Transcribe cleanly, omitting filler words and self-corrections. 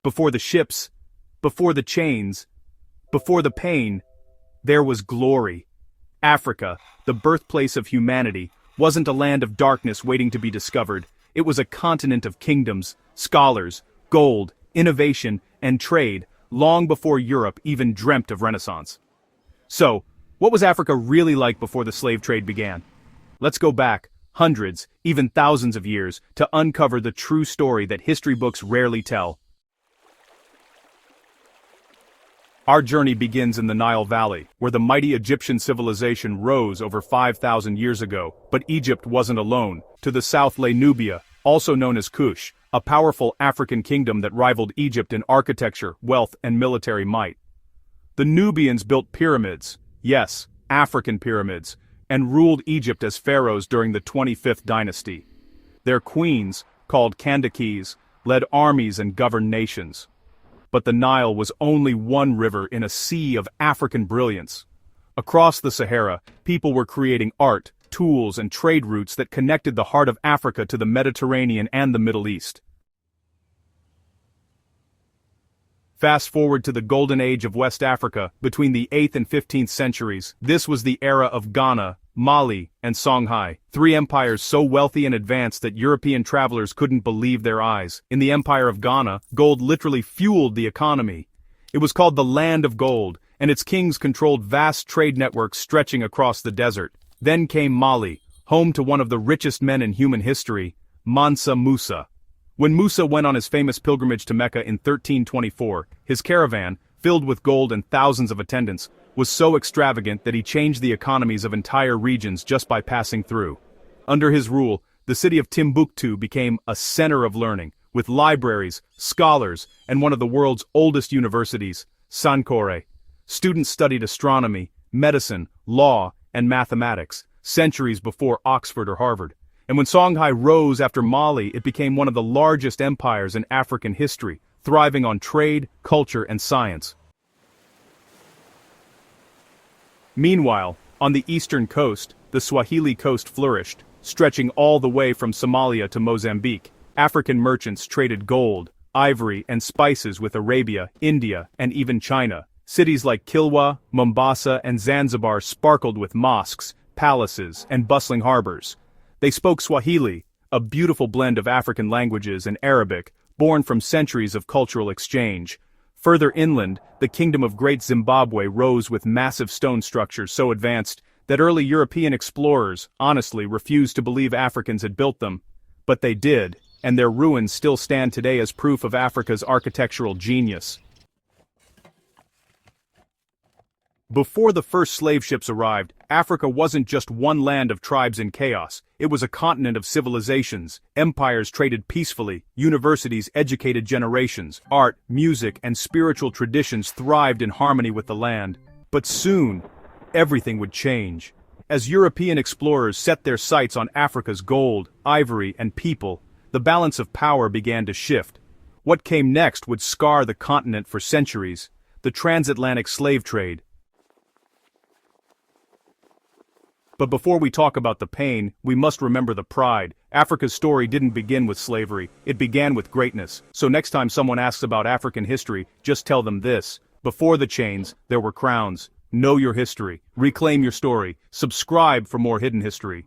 Before the ships, before the chains, before the pain, there was glory. Africa, the birthplace of humanity, wasn't a land of darkness waiting to be discovered. It was a continent of kingdoms, scholars, gold, innovation, and trade, long before Europe even dreamt of Renaissance. So, what was Africa really like before the slave trade began? Let's go back, hundreds, even thousands of years, to uncover the true story that history books rarely tell. Our journey begins in the Nile Valley, where the mighty Egyptian civilization rose over 5,000 years ago. But Egypt wasn't alone. To the south lay Nubia, also known as Kush, a powerful African kingdom that rivaled Egypt in architecture, wealth, and military might. The Nubians built pyramids, yes, African pyramids, and ruled Egypt as pharaohs during the 25th dynasty. Their queens, called Candaces, led armies and governed nations. But the Nile was only one river in a sea of African brilliance. Across the Sahara, people were creating art, tools, and trade routes that connected the heart of Africa to the Mediterranean and the Middle East. Fast forward to the golden age of West Africa, between the 8th and 15th centuries. This was the era of Ghana, Mali, and Songhai, three empires so wealthy and advanced that European travelers couldn't believe their eyes. In the Empire of Ghana, gold literally fueled the economy. It was called the Land of Gold, and its kings controlled vast trade networks stretching across the desert. Then came Mali, home to one of the richest men in human history, Mansa Musa. When Musa went on his famous pilgrimage to Mecca in 1324, his caravan, filled with gold and thousands of attendants, was so extravagant that he changed the economies of entire regions just by passing through. Under his rule, the city of Timbuktu became a center of learning, with libraries, scholars, and one of the world's oldest universities, Sankore. Students studied astronomy, medicine, law, and mathematics, centuries before Oxford or Harvard. And when Songhai rose after Mali, it became one of the largest empires in African history, thriving on trade, culture, and science. Meanwhile, on the eastern coast, the Swahili coast flourished, stretching all the way from Somalia to Mozambique. African merchants traded gold, ivory, and spices with Arabia, India, and even China. Cities like Kilwa, Mombasa, and Zanzibar sparkled with mosques, palaces, and bustling harbors. They spoke Swahili, a beautiful blend of African languages, and Arabic, born from centuries of cultural exchange. Further inland, the kingdom of Great Zimbabwe rose with massive stone structures so advanced that early European explorers, honestly, refused to believe Africans had built them. But they did, and their ruins still stand today as proof of Africa's architectural genius. Before the first slave ships arrived, Africa wasn't just one land of tribes in chaos. It was a continent of civilizations. Empires traded peacefully, universities educated generations, art, music, and spiritual traditions thrived in harmony with the land. But soon, everything would change. As European explorers set their sights on Africa's gold, ivory, and people, the balance of power began to shift. What came next would scar the continent for centuries: the transatlantic slave trade. But before we talk about the pain, we must remember the pride. Africa's story didn't begin with slavery, it began with greatness. So next time someone asks about African history, just tell them this: before the chains, there were crowns. Know your history, reclaim your story, subscribe for more hidden history.